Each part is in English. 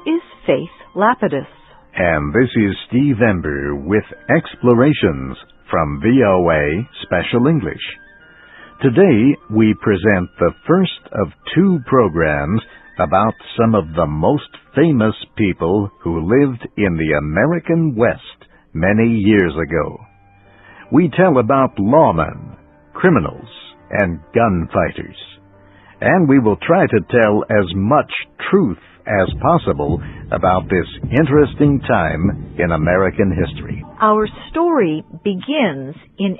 is Faith Lapidus. And this is Steve Ember with Explorations from VOA Special English. Today we present the first of two programs about some of the most famous people who lived in the American West many years ago. We tell about lawmen, criminals, and gunfighters. And we will try to tell as much truth as possible about this interesting time in American history. Our story begins in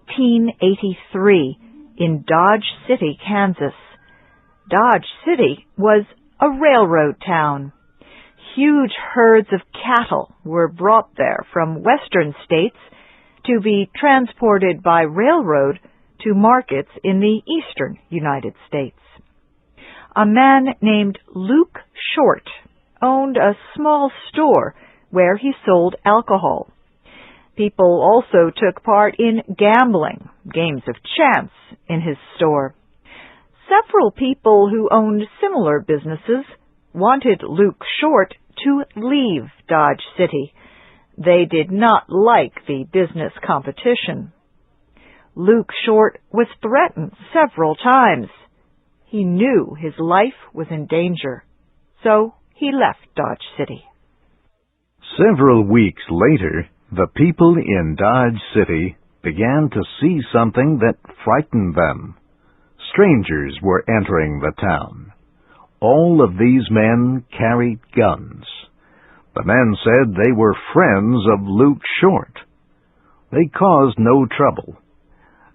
1883 in Dodge City, Kansas. Dodge City was a railroad town. Huge herds of cattle were brought there from western states to be transported by railroad to markets in the eastern United States. A man named Luke Short owned a small store where he sold alcohol. People also took part in gambling, games of chance, in his store. Several people who owned similar businesses wanted Luke Short to leave Dodge City. They did not like the business competition. Luke Short was threatened several times. He knew his life was in danger, so he left Dodge City. Several weeks later, the people in Dodge City began to see something that frightened them. Strangers were entering the town. All of these men carried guns. The men said they were friends of Luke Short. They caused no trouble.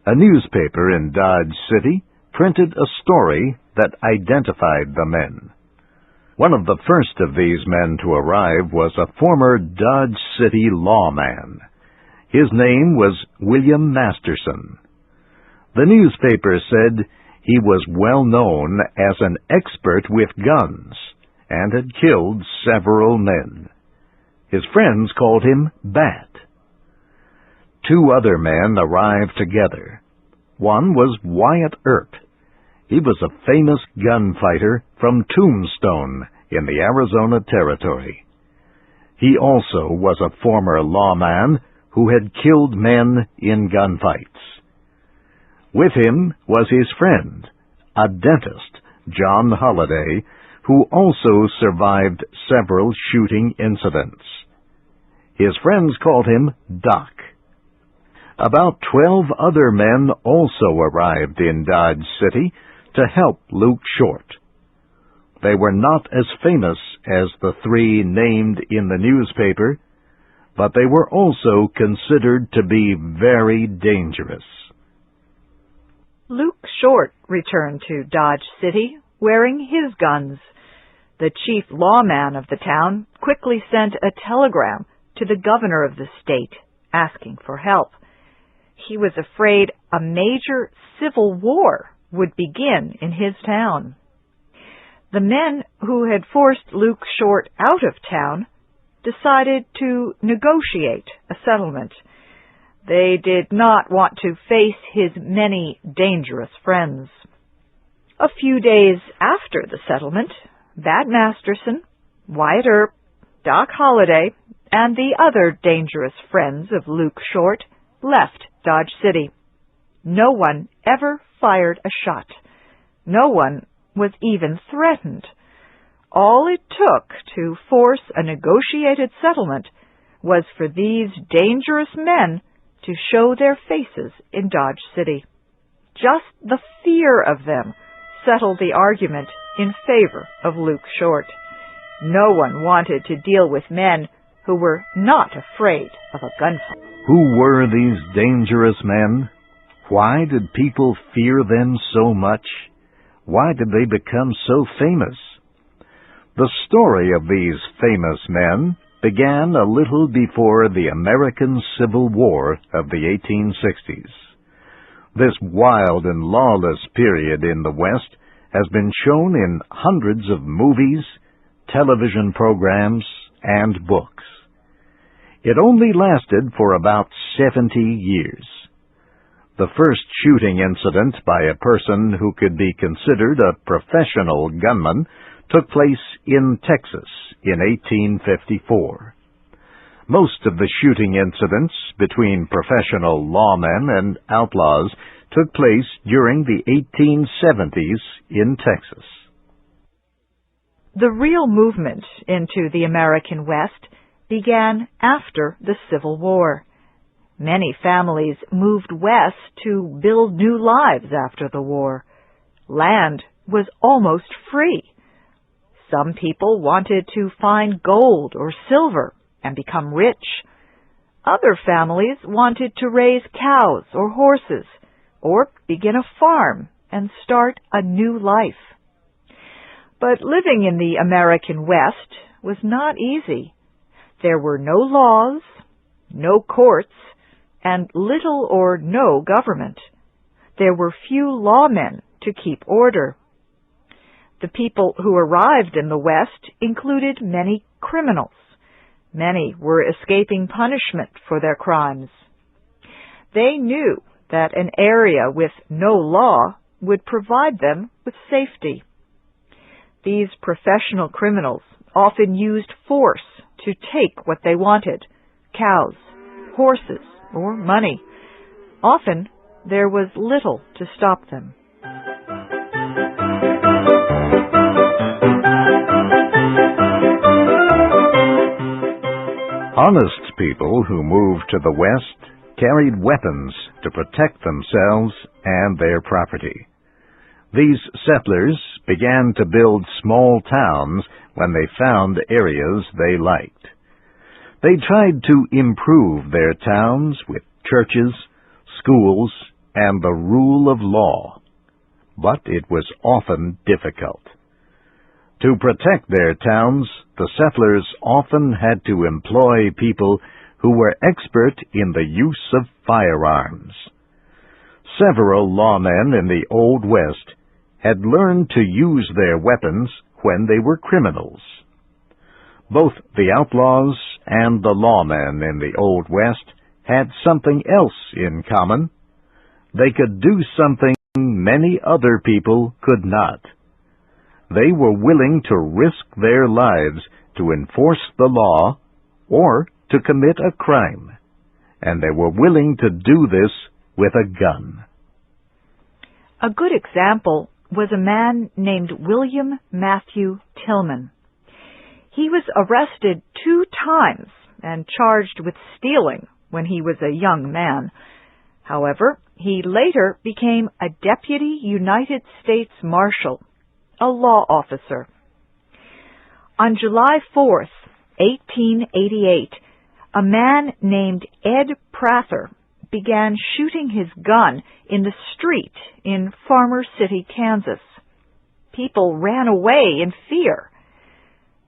A newspaper in Dodge City printed a story that identified the men. One of the first of these men to arrive was a former Dodge City lawman. His name was William Masterson. The newspaper said he was well known as an expert with guns and had killed several men. His friends called him Bat. Two other men arrived together. One was Wyatt Earp. He was a famous gunfighter from Tombstone in the Arizona Territory. He also was a former lawman who had killed men in gunfights. With him was his friend, a dentist, John Holliday, who also survived several shooting incidents. His friends called him Doc. About 12 other men also arrived in Dodge City to help Luke Short. They were not as famous as the three named in the newspaper, but they were also considered to be very dangerous. Luke Short returned to Dodge City wearing his guns. The chief lawman of the town quickly sent a telegram to the governor of the state asking for help. He was afraid a major civil war would begin in his town. The men who had forced Luke Short out of town decided to negotiate a settlement. They did not want to face his many dangerous friends. A few days after the settlement, Bat Masterson, Wyatt Earp, Doc Holliday, and the other dangerous friends of Luke Short left Dodge City. No one ever fired a shot. No one was even threatened. All it took to force a negotiated settlement was for these dangerous men to show their faces in Dodge City. Just the fear of them settled the argument in favor of Luke Short. No one wanted to deal with men who were not afraid of a gunfight. Who were these dangerous men? Why did people fear them so much? Why did they become so famous? The story of these famous men began a little before the American Civil War of the 1860s. This wild and lawless period in the West has been shown in hundreds of movies, television programs, and books. It only lasted for about 70 years. The first shooting incident by a person who could be considered a professional gunman took place in Texas in 1854. Most of the shooting incidents between professional lawmen and outlaws took place during the 1870s in Texas. The real movement into the American West began after the Civil War. Many families moved west to build new lives after the war. Land was almost free. Some people wanted to find gold or silver and become rich. Other families wanted to raise cows or horses or begin a farm and start a new life. But living in the American West was not easy. There were no laws, no courts, and little or no government. There were few lawmen to keep order. The people who arrived in the West included many criminals. Many were escaping punishment for their crimes. They knew that an area with no law would provide them with safety. These professional criminals often used force to take what they wanted: cows, horses, or money. Often there was little to stop them. Honest people who moved to the West carried weapons to protect themselves and their property. These settlers began to build small towns when they found areas they liked. They tried to improve their towns with churches, schools, and the rule of law. But it was often difficult. To protect their towns, the settlers often had to employ people who were expert in the use of firearms. Several lawmen in the Old West had learned to use their weapons when they were criminals. Both the outlaws and the lawmen in the Old West had something else in common. They could do something many other people could not. They were willing to risk their lives to enforce the law or to commit a crime, and they were willing to do this with a gun. A good example was a man named William Matthew Tillman. He was arrested 2 times and charged with stealing when he was a young man. However, he later became a Deputy United States Marshal, a law officer. On July 4th, 1888, a man named Ed Prather began shooting his gun in the street in Farmer City, Kansas. People ran away in fear.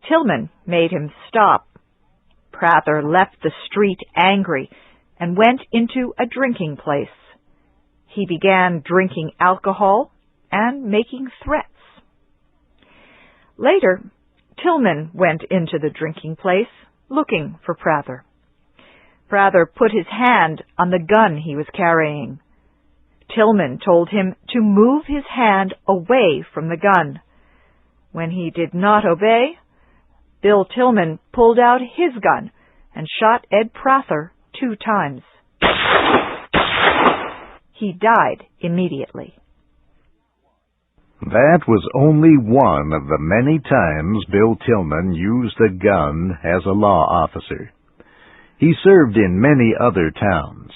Tillman made him stop. Prather left the street angry and went into a drinking place. He began drinking alcohol and making threats. Later, Tillman went into the drinking place looking for Prather. Prather put his hand on the gun he was carrying. Tillman told him to move his hand away from the gun. When he did not obey, Bill Tillman pulled out his gun and shot Ed Prather 2 times. He died immediately. That was only one of the many times Bill Tillman used a gun as a law officer. He served in many other towns.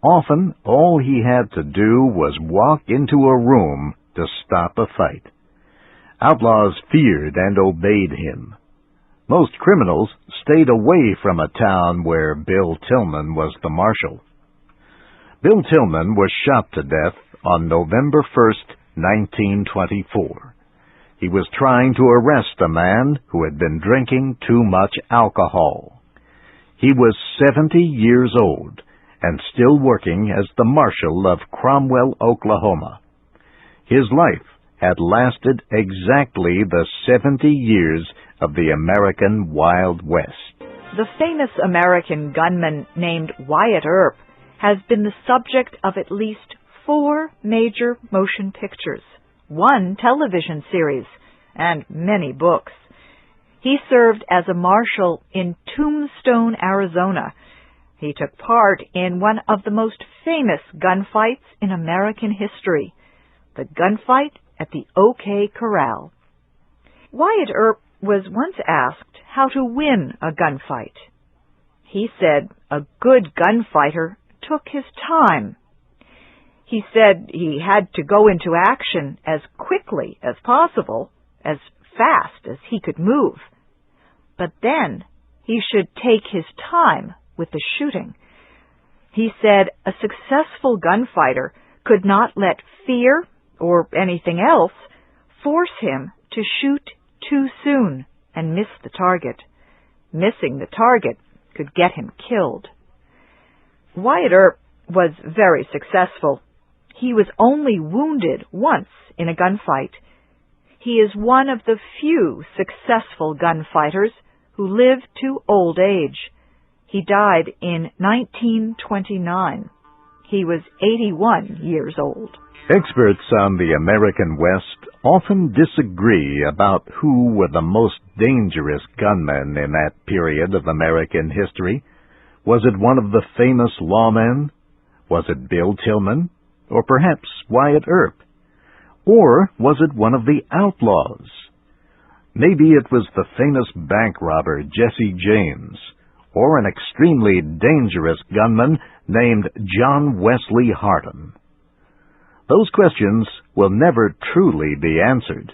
Often, all he had to do was walk into a room to stop a fight. Outlaws feared and obeyed him. Most criminals stayed away from a town where Bill Tillman was the marshal. Bill Tillman was shot to death on November 1st, 1924. He was trying to arrest a man who had been drinking too much alcohol. He was 70 years old and still working as the marshal of Cromwell, Oklahoma. His life had lasted exactly the 70 years of the American Wild West. The famous American gunman named Wyatt Earp has been the subject of at least 4 major motion pictures, 1 television series, and many books. He served as a marshal in Tombstone, Arizona. He took part in one of the most famous gunfights in American history, the gunfight at the OK Corral. Wyatt Earp was once asked how to win a gunfight. He said a good gunfighter took his time. He said he had to go into action as quickly as possible, as fast as he could move. But then he should take his time with the shooting. He said a successful gunfighter could not let fear or anything else force him to shoot too soon and miss the target. Missing the target could get him killed. Wyatt Earp was very successful. He was only wounded once in a gunfight. He is one of the few successful gunfighters who lived to old age. He died in 1929. He was 81 years old. Experts on the American West often disagree about who were the most dangerous gunmen in that period of American history. Was it one of the famous lawmen? Was it Bill Tillman? Or perhaps Wyatt Earp? Or was it one of the outlaws? Maybe it was the famous bank robber Jesse James, or an extremely dangerous gunman named John Wesley Harden. Those questions will never truly be answered.